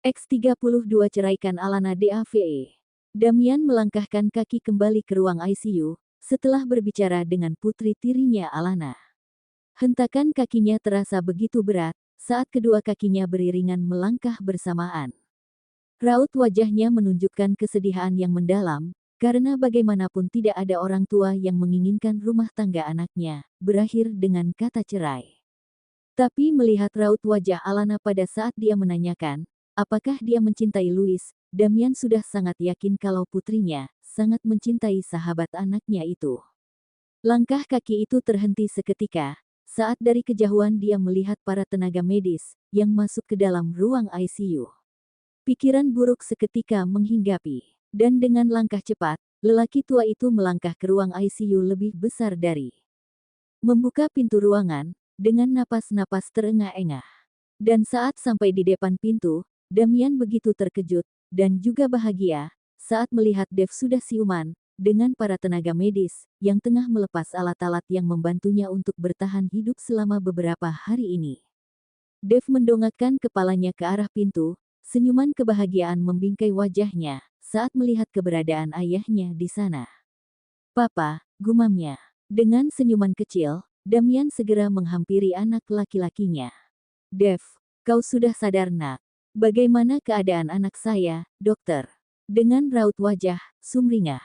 X32 ceraikan Alana DAVE. Damian melangkahkan kaki kembali ke ruang ICU, setelah berbicara dengan putri tirinya Alana. Hentakan kakinya terasa begitu berat, saat kedua kakinya beriringan melangkah bersamaan. Raut wajahnya menunjukkan kesedihan yang mendalam, karena bagaimanapun tidak ada orang tua yang menginginkan rumah tangga anaknya berakhir dengan kata cerai. Tapi melihat raut wajah Alana pada saat dia menanyakan, apakah dia mencintai Louis, Damian sudah sangat yakin kalau putrinya sangat mencintai sahabat anaknya itu. Langkah kaki itu terhenti seketika, saat dari kejauhan dia melihat para tenaga medis yang masuk ke dalam ruang ICU. Pikiran buruk seketika menghinggapi, dan dengan langkah cepat, lelaki tua itu melangkah ke ruang ICU lebih besar dari membuka pintu ruangan, dengan napas-napas terengah-engah. Dan saat sampai di depan pintu, Damian begitu terkejut, dan juga bahagia, saat melihat Dev sudah siuman, dengan para tenaga medis, yang tengah melepas alat-alat yang membantunya untuk bertahan hidup selama beberapa hari ini. Dev mendongakkan kepalanya ke arah pintu, senyuman kebahagiaan membingkai wajahnya, saat melihat keberadaan ayahnya di sana. "Papa," gumamnya. Dengan senyuman kecil, Damian segera menghampiri anak laki-lakinya. "Dev, kau sudah sadar nak? Bagaimana keadaan anak saya, dokter?" Dengan raut wajah sumringah.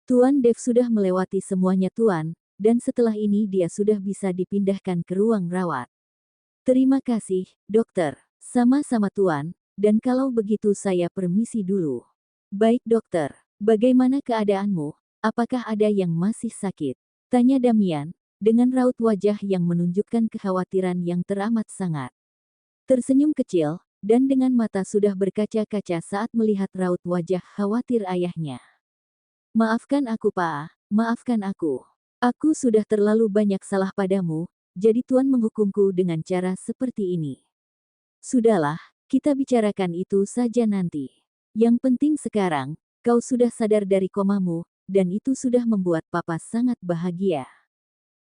"Tuan Dev sudah melewati semuanya tuan, dan setelah ini dia sudah bisa dipindahkan ke ruang rawat." "Terima kasih, dokter." "Sama-sama tuan, dan kalau begitu saya permisi dulu." "Baik dokter, bagaimana keadaanmu? Apakah ada yang masih sakit?" tanya Damian, dengan raut wajah yang menunjukkan kekhawatiran yang teramat sangat. Tersenyum kecil, dan dengan mata sudah berkaca-kaca saat melihat raut wajah khawatir ayahnya. "Maafkan aku Pak, maafkan aku. Aku sudah terlalu banyak salah padamu, jadi Tuan menghukumku dengan cara seperti ini." "Sudahlah, kita bicarakan itu saja nanti. Yang penting sekarang, kau sudah sadar dari komamu, dan itu sudah membuat Papa sangat bahagia."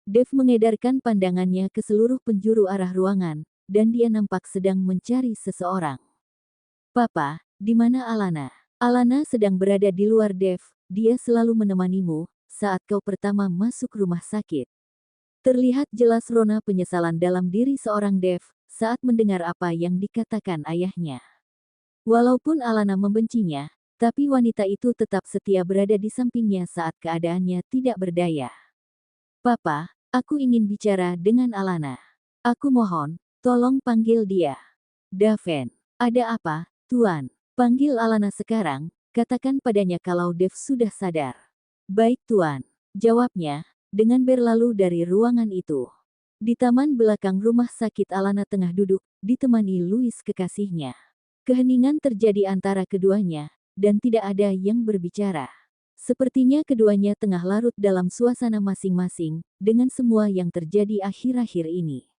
Dev mengedarkan pandangannya ke seluruh penjuru arah ruangan, dan dia nampak sedang mencari seseorang. "Papa, di mana Alana?" "Alana sedang berada di luar Dev, dia selalu menemanimu, saat kau pertama masuk rumah sakit." Terlihat jelas rona penyesalan dalam diri seorang Dev, saat mendengar apa yang dikatakan ayahnya. Walaupun Alana membencinya, tapi wanita itu tetap setia berada di sampingnya saat keadaannya tidak berdaya. "Papa, aku ingin bicara dengan Alana. Aku mohon, tolong panggil dia." "Daven, ada apa, Tuan?" "Panggil Alana sekarang, katakan padanya kalau Dev sudah sadar." "Baik Tuan," jawabnya, dengan berlalu dari ruangan itu. Di taman belakang rumah sakit Alana tengah duduk, ditemani Louis kekasihnya. Keheningan terjadi antara keduanya, dan tidak ada yang berbicara. Sepertinya keduanya tengah larut dalam suasana masing-masing, dengan semua yang terjadi akhir-akhir ini.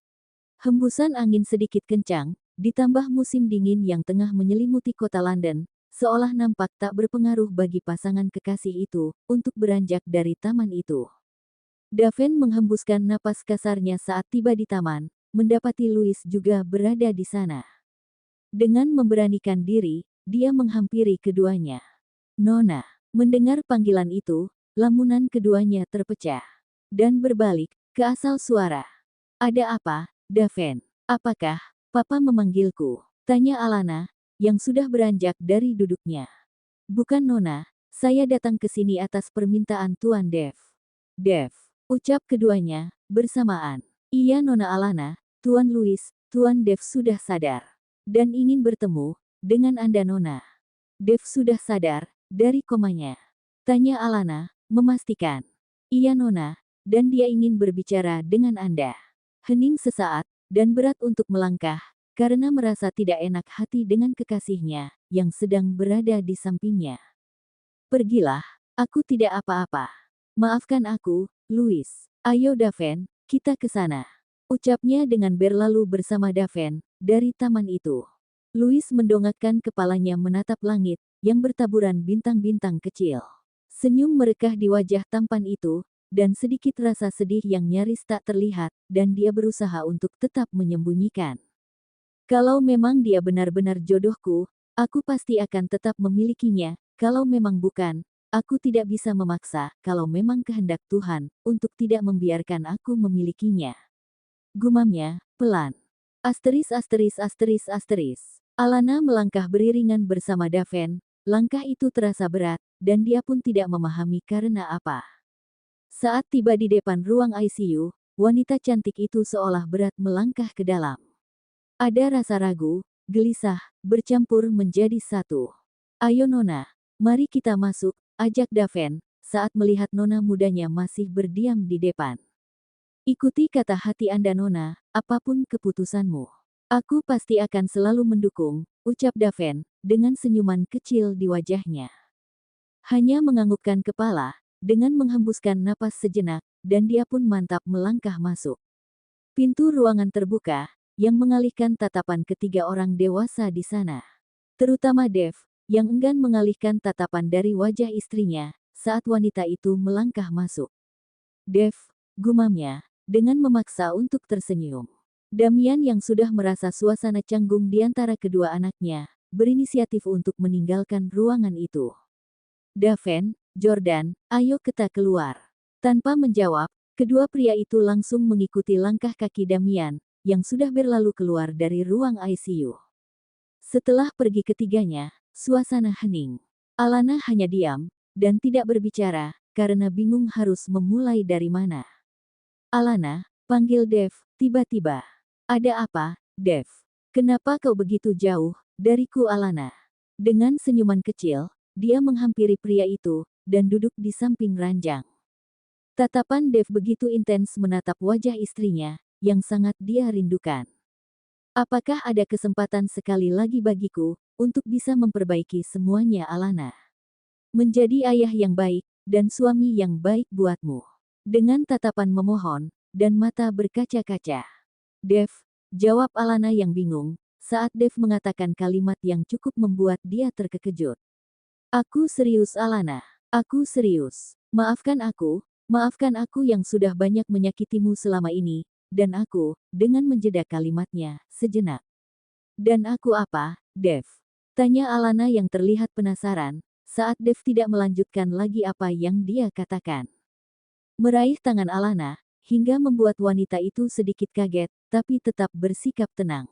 Hembusan angin sedikit kencang, ditambah musim dingin yang tengah menyelimuti kota London, seolah nampak tak berpengaruh bagi pasangan kekasih itu, untuk beranjak dari taman itu. Daven menghembuskan napas kasarnya saat tiba di taman, mendapati Louis juga berada di sana. Dengan memberanikan diri, dia menghampiri keduanya. "Nona." Mendengar panggilan itu, lamunan keduanya terpecah. Dan berbalik, ke asal suara. "Ada apa, Daven? Apakah Papa memanggilku?" tanya Alana, yang sudah beranjak dari duduknya. "Bukan Nona, saya datang ke sini atas permintaan Tuan Dev." "Dev," ucap keduanya, bersamaan. "Iya Nona Alana, Tuan Louis, Tuan Dev sudah sadar. Dan ingin bertemu dengan Anda Nona." "Dev sudah sadar dari komanya?" tanya Alana, memastikan. "Iya Nona, dan dia ingin berbicara dengan Anda." Hening sesaat, dan berat untuk melangkah, karena merasa tidak enak hati dengan kekasihnya, yang sedang berada di sampingnya. "Pergilah, aku tidak apa-apa. Maafkan aku, Louis. Ayo Daven, kita ke sana." Ucapnya dengan berlalu bersama Daven, dari taman itu. Louis mendongakkan kepalanya menatap langit, yang bertaburan bintang-bintang kecil. Senyum merekah di wajah tampan itu, dan sedikit rasa sedih yang nyaris tak terlihat, dan dia berusaha untuk tetap menyembunyikan. "Kalau memang dia benar-benar jodohku, Aku pasti akan tetap memilikinya. Kalau memang bukan, aku tidak bisa memaksa. Kalau memang kehendak Tuhan untuk tidak membiarkan aku memilikinya. Gumamnya, pelan. Asteris asteris asteris asteris. Alana melangkah beriringan bersama Daven. Langkah itu terasa berat, dan dia pun tidak memahami karena apa. Saat tiba di depan ruang ICU, wanita cantik itu seolah berat melangkah ke dalam. Ada rasa ragu, gelisah, bercampur menjadi satu. Ayo Nona, mari kita masuk, ajak Daven, saat melihat Nona mudanya masih berdiam di depan. Ikuti kata hati Anda Nona, apapun keputusanmu. Aku pasti akan selalu mendukung, ucap Daven, dengan senyuman kecil di wajahnya. Hanya menganggukkan kepala, dengan menghembuskan napas sejenak, dan dia pun mantap melangkah masuk. Pintu ruangan terbuka, yang mengalihkan tatapan ketiga orang dewasa di sana. Terutama Dev, yang enggan mengalihkan tatapan dari wajah istrinya, saat wanita itu melangkah masuk. Dev, gumamnya, dengan memaksa untuk tersenyum. Damian yang sudah merasa suasana canggung di antara kedua anaknya, berinisiatif untuk meninggalkan ruangan itu. Daven, Jordan, ayo kita keluar. Tanpa menjawab, kedua pria itu langsung mengikuti langkah kaki Damian, yang sudah berlalu keluar dari ruang ICU. Setelah pergi ketiganya, suasana hening. Alana hanya diam, dan tidak berbicara, karena bingung harus memulai dari mana. Alana, panggil Dev, tiba-tiba. Ada apa, Dev? Kenapa kau begitu jauh dariku Alana? Dengan senyuman kecil, dia menghampiri pria itu, dan duduk di samping ranjang. Tatapan Dev begitu intens menatap wajah istrinya, yang sangat dia rindukan. Apakah ada kesempatan sekali lagi bagiku, untuk bisa memperbaiki semuanya Alana? Menjadi ayah yang baik, dan suami yang baik buatmu. Dengan tatapan memohon, dan mata berkaca-kaca. Dev, jawab Alana yang bingung, saat Dev mengatakan kalimat yang cukup membuat dia terkejut. Aku serius Alana, aku serius. Maafkan aku yang sudah banyak menyakitimu selama ini, dan aku, dengan menjeda kalimatnya, sejenak. Dan aku apa, Dev? Tanya Alana yang terlihat penasaran, saat Dev tidak melanjutkan lagi apa yang dia katakan. Meraih tangan Alana, hingga membuat wanita itu sedikit kaget, tapi tetap bersikap tenang.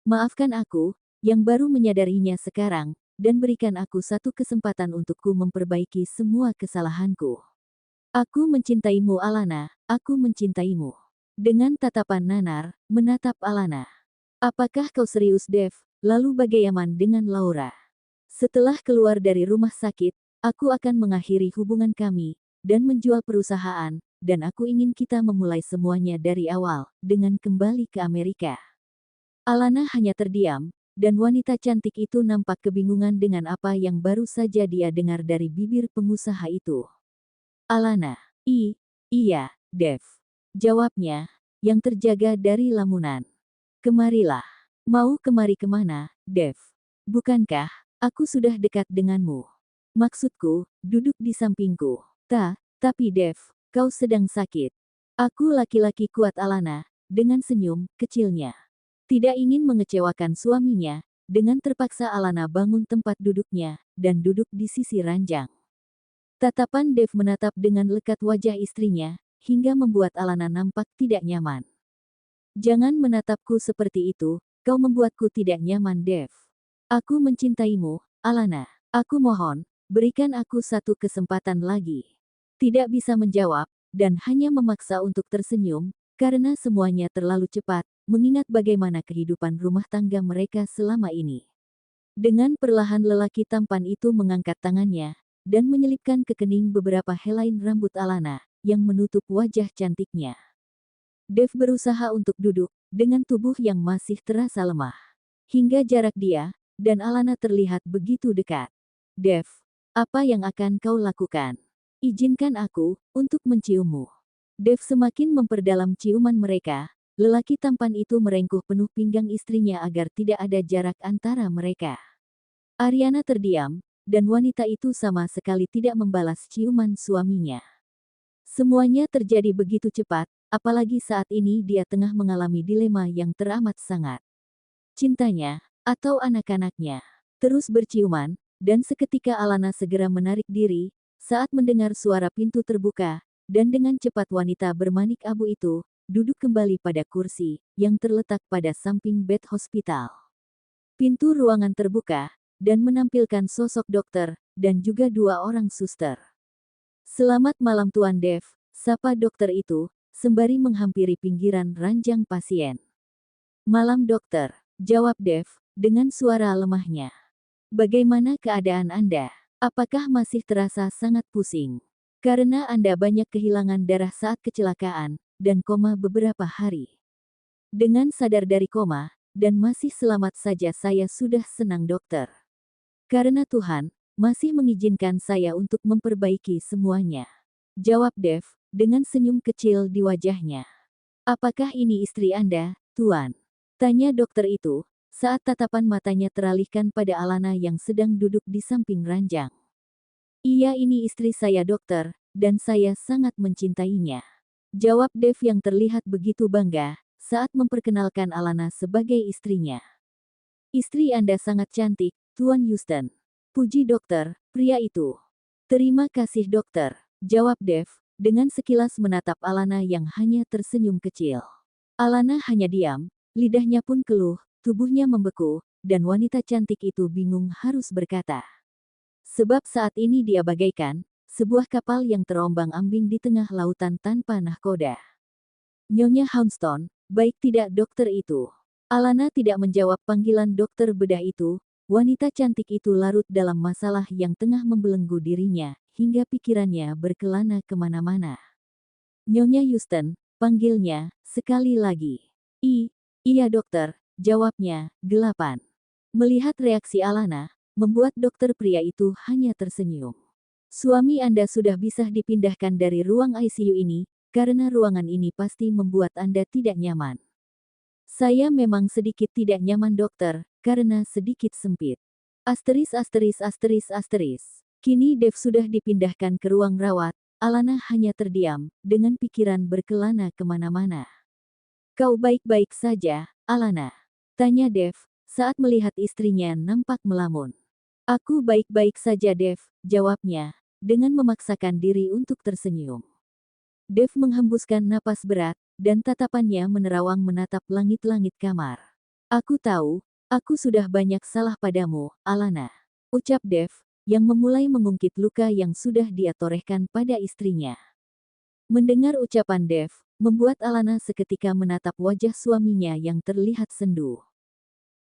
Maafkan aku, yang baru menyadarinya sekarang, dan berikan aku satu kesempatan untukku memperbaiki semua kesalahanku. Aku mencintaimu Alana, aku mencintaimu. Dengan tatapan nanar, menatap Alana. Apakah kau serius Dev? Lalu bagaimana dengan Laura? Setelah keluar dari rumah sakit, aku akan mengakhiri hubungan kami, dan menjual perusahaan, dan aku ingin kita memulai semuanya dari awal, dengan kembali ke Amerika. Alana hanya terdiam, dan wanita cantik itu nampak kebingungan dengan apa yang baru saja dia dengar dari bibir pengusaha itu. Alana, iya, Dev. Jawabnya, yang terjaga dari lamunan. Kemarilah. Mau kemari kemana, Dev? Bukankah, aku sudah dekat denganmu? Maksudku, duduk di sampingku. Tapi Dev, kau sedang sakit. Aku laki-laki kuat Alana, dengan senyum kecilnya. Tidak ingin mengecewakan suaminya, dengan terpaksa Alana bangun tempat duduknya, dan duduk di sisi ranjang. Tatapan Dev menatap dengan lekat wajah istrinya, hingga membuat Alana nampak tidak nyaman. Jangan menatapku seperti itu, kau membuatku tidak nyaman Dev. Aku mencintaimu, Alana. Aku mohon, berikan aku satu kesempatan lagi. Tidak bisa menjawab, dan hanya memaksa untuk tersenyum, karena semuanya terlalu cepat, mengingat bagaimana kehidupan rumah tangga mereka selama ini. Dengan perlahan lelaki tampan itu mengangkat tangannya, dan menyelipkan ke kening beberapa helai rambut Alana, yang menutup wajah cantiknya. Dev berusaha untuk duduk, dengan tubuh yang masih terasa lemah. Hingga jarak dia, dan Alana terlihat begitu dekat. Dev, apa yang akan kau lakukan? Izinkan aku, untuk menciummu. Dev semakin memperdalam ciuman mereka, lelaki tampan itu merengkuh penuh pinggang istrinya agar tidak ada jarak antara mereka. Ariana terdiam, dan wanita itu sama sekali tidak membalas ciuman suaminya. Semuanya terjadi begitu cepat, apalagi saat ini dia tengah mengalami dilema yang teramat sangat. Cintanya, atau anak-anaknya. terus berciuman, dan seketika Alana segera menarik diri, saat mendengar suara pintu terbuka, dan dengan cepat wanita bermanik abu itu, duduk kembali pada kursi, yang terletak pada samping bed hospital. Pintu ruangan terbuka, dan menampilkan sosok dokter, dan juga 2 orang suster. "Selamat malam Tuan Dev," sapa dokter itu, sembari menghampiri pinggiran ranjang pasien. "Malam dokter," jawab Dev, dengan suara lemahnya. "Bagaimana keadaan Anda? Apakah masih terasa sangat pusing? Karena Anda banyak kehilangan darah saat kecelakaan, dan koma beberapa hari." "Dengan sadar dari koma, dan masih selamat saja saya sudah senang dokter. Karena Tuhan masih mengizinkan saya untuk memperbaiki semuanya," jawab Dev, dengan senyum kecil di wajahnya. "Apakah ini istri Anda, Tuan?" tanya dokter itu, saat tatapan matanya teralihkan pada Alana yang sedang duduk di samping ranjang. "Iya, ini istri saya dokter, dan saya sangat mencintainya," jawab Dev yang terlihat begitu bangga, saat memperkenalkan Alana sebagai istrinya. "Istri Anda sangat cantik, Tuan Houston," puji dokter, pria itu. "Terima kasih dokter," jawab Dev, dengan sekilas menatap Alana yang hanya tersenyum kecil. Alana hanya diam, lidahnya pun keluh, tubuhnya membeku, dan wanita cantik itu bingung harus berkata. Sebab saat ini dia bagaikan sebuah kapal yang terombang-ambing di tengah lautan tanpa nahkoda. "Nyonya Houston, baik tidak dokter itu?" Alana tidak menjawab panggilan dokter bedah itu. Wanita cantik itu larut dalam masalah yang tengah membelenggu dirinya, hingga pikirannya berkelana kemana-mana. "Nyonya Houston," panggilnya, sekali lagi. Iya dokter," jawabnya, gelapan. Melihat reaksi Alana, membuat dokter pria itu hanya tersenyum. "Suami Anda sudah bisa dipindahkan dari ruang ICU ini, karena ruangan ini pasti membuat Anda tidak nyaman." "Saya memang sedikit tidak nyaman dokter, karena sedikit sempit." Asteris asteris asteris asteris. Kini Dev sudah dipindahkan ke ruang rawat, Alana hanya terdiam, dengan pikiran berkelana kemana-mana. "Kau baik-baik saja, Alana?" tanya Dev, saat melihat istrinya nampak melamun. "Aku baik-baik saja Dev," jawabnya, dengan memaksakan diri untuk tersenyum. Dev menghembuskan napas berat, dan tatapannya menerawang menatap langit-langit kamar. "Aku tahu, aku sudah banyak salah padamu, Alana," ucap Dev, yang memulai mengungkit luka yang sudah dia torehkan pada istrinya. Mendengar ucapan Dev, membuat Alana seketika menatap wajah suaminya yang terlihat sendu.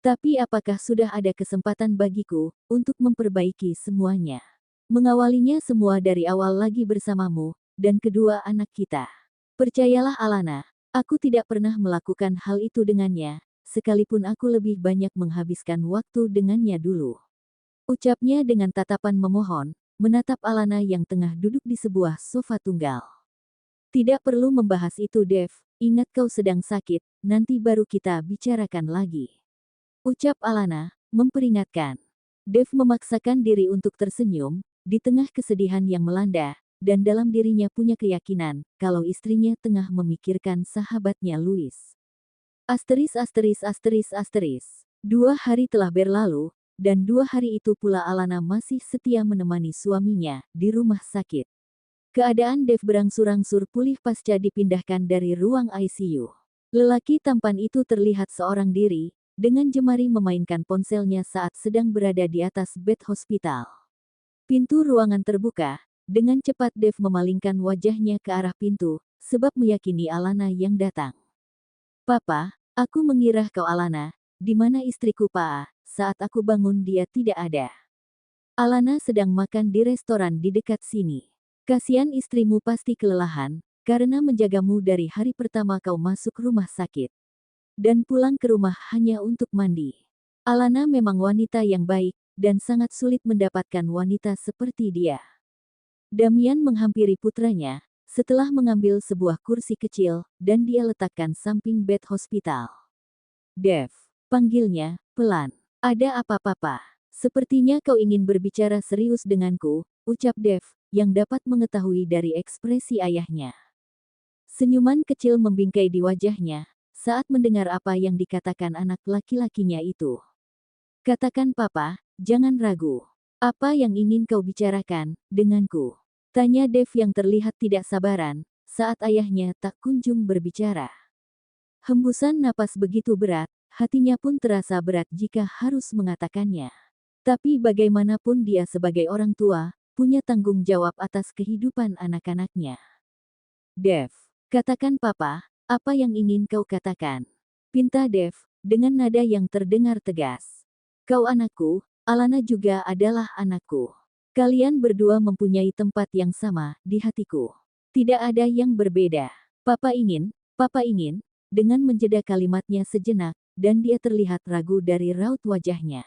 "Tapi apakah sudah ada kesempatan bagiku untuk memperbaiki semuanya? Mengawalinya semua dari awal lagi bersamamu, dan kedua anak kita. Percayalah Alana, aku tidak pernah melakukan hal itu dengannya, sekalipun aku lebih banyak menghabiskan waktu dengannya dulu," ucapnya dengan tatapan memohon, menatap Alana yang tengah duduk di sebuah sofa tunggal. "Tidak perlu membahas itu Dev, ingat kau sedang sakit, nanti baru kita bicarakan lagi," ucap Alana, memperingatkan. Dev memaksakan diri untuk tersenyum, di tengah kesedihan yang melanda, dan dalam dirinya punya keyakinan, kalau istrinya tengah memikirkan sahabatnya Louis. Asteris asteris asteris asteris. 2 hari telah berlalu, dan 2 hari itu pula Alana masih setia menemani suaminya, di rumah sakit. Keadaan Dev berangsur-angsur pulih pasca dipindahkan dari ruang ICU. Lelaki tampan itu terlihat seorang diri, dengan jemari memainkan ponselnya saat sedang berada di atas bed hospital. Pintu ruangan terbuka, dengan cepat Dev memalingkan wajahnya ke arah pintu, sebab meyakini Alana yang datang. "Papa, aku mengira kau Alana, di mana istriku Pa? Saat aku bangun dia tidak ada. Alana sedang makan di restoran di dekat sini. Kasihan istrimu pasti kelelahan, karena menjagamu dari hari pertama kau masuk rumah sakit. Dan pulang ke rumah hanya untuk mandi. Alana memang wanita yang baik, dan sangat sulit mendapatkan wanita seperti dia." Damian menghampiri putranya, setelah mengambil sebuah kursi kecil, dan dia letakkan samping bed hospital. "Dev," panggilnya, pelan. "Ada apa papa? Sepertinya kau ingin berbicara serius denganku," ucap Dev, yang dapat mengetahui dari ekspresi ayahnya. Senyuman kecil membingkai di wajahnya, saat mendengar apa yang dikatakan anak laki-lakinya itu. "Katakan papa, jangan ragu. Apa yang ingin kau bicarakan denganku? Tanya Dev yang terlihat tidak sabaran, saat ayahnya tak kunjung berbicara. Hembusan napas begitu berat, hatinya pun terasa berat jika harus mengatakannya. Tapi bagaimanapun dia sebagai orang tua, punya tanggung jawab atas kehidupan anak-anaknya. Dev, katakan papa, apa yang ingin kau katakan? Pinta Dev, dengan nada yang terdengar tegas. Kau anakku, Alana juga adalah anakku. Kalian berdua mempunyai tempat yang sama di hatiku. Tidak ada yang berbeda. Papa ingin, dengan menjeda kalimatnya sejenak, dan dia terlihat ragu dari raut wajahnya.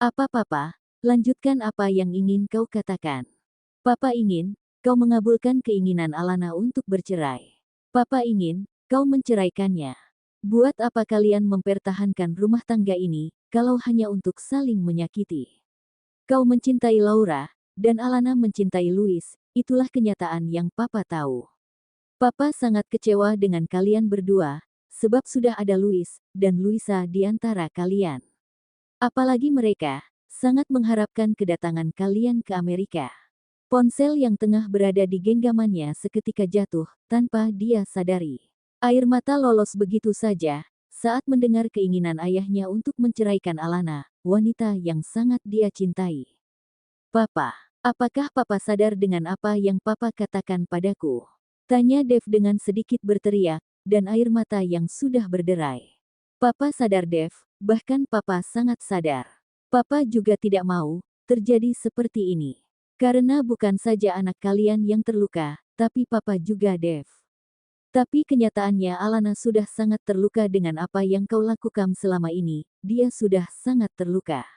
Apa papa? Lanjutkan apa yang ingin kau katakan. Papa ingin, kau mengabulkan keinginan Alana untuk bercerai. Papa ingin, kau menceraikannya. Buat apa kalian mempertahankan rumah tangga ini, kalau hanya untuk saling menyakiti? Kau mencintai Laura, dan Alana mencintai Louis, itulah kenyataan yang papa tahu. Papa sangat kecewa dengan kalian berdua, sebab sudah ada Louis, dan Luisa di antara kalian. Apalagi mereka, sangat mengharapkan kedatangan kalian ke Amerika. Ponsel yang tengah berada di genggamannya seketika jatuh, tanpa dia sadari. Air mata lolos begitu saja, saat mendengar keinginan ayahnya untuk menceraikan Alana, wanita yang sangat dia cintai. Papa, apakah papa sadar dengan apa yang papa katakan padaku? Tanya Dev dengan sedikit berteriak, dan air mata yang sudah berderai. Papa sadar Dev, bahkan papa sangat sadar. Papa juga tidak mau terjadi seperti ini. Karena bukan saja anak kalian yang terluka, tapi papa juga Dev. Tapi kenyataannya Alana sudah sangat terluka dengan apa yang kau lakukan selama ini, dia sudah sangat terluka.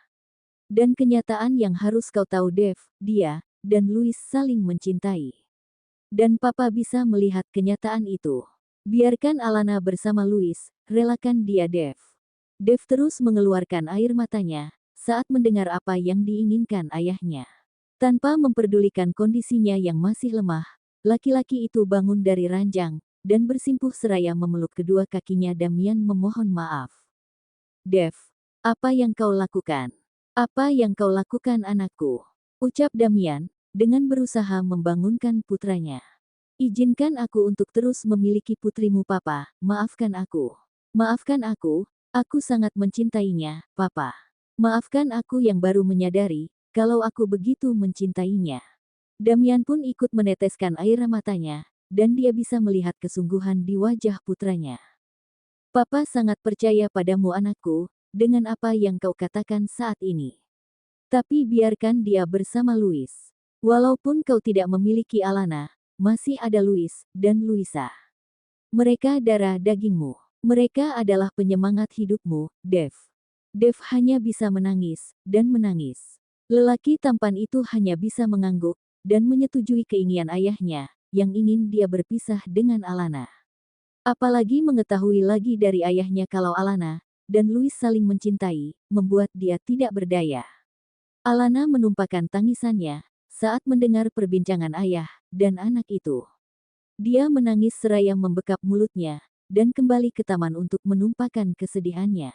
Dan kenyataan yang harus kau tahu Dev, dia dan Louis saling mencintai. Dan papa bisa melihat kenyataan itu. Biarkan Alana bersama Louis, relakan dia Dev. Dev terus mengeluarkan air matanya, saat mendengar apa yang diinginkan ayahnya. Tanpa memperdulikan kondisinya yang masih lemah, laki-laki itu bangun dari ranjang, dan bersimpuh seraya memeluk kedua kakinya Damian memohon maaf. Dev, apa yang kau lakukan? Apa yang kau lakukan anakku? Ucap Damian, dengan berusaha membangunkan putranya. Izinkan aku untuk terus memiliki putrimu papa, maafkan aku. Maafkan aku sangat mencintainya, papa. Maafkan aku yang baru menyadari, kalau aku begitu mencintainya. Damian pun ikut meneteskan air matanya, dan dia bisa melihat kesungguhan di wajah putranya. Papa sangat percaya padamu anakku, dengan apa yang kau katakan saat ini. Tapi biarkan dia bersama Louis. Walaupun kau tidak memiliki Alana, masih ada Louis dan Luisa. Mereka darah dagingmu. Mereka adalah penyemangat hidupmu, Dev. Dev hanya bisa menangis, dan menangis. Lelaki tampan itu hanya bisa mengangguk, dan menyetujui keinginan ayahnya, yang ingin dia berpisah dengan Alana. Apalagi mengetahui lagi dari ayahnya kalau Alana dan Louis saling mencintai, membuat dia tidak berdaya. Alana menumpahkan tangisannya, saat mendengar perbincangan ayah dan anak itu. Dia menangis seraya membekap mulutnya, dan kembali ke taman untuk menumpahkan kesedihannya.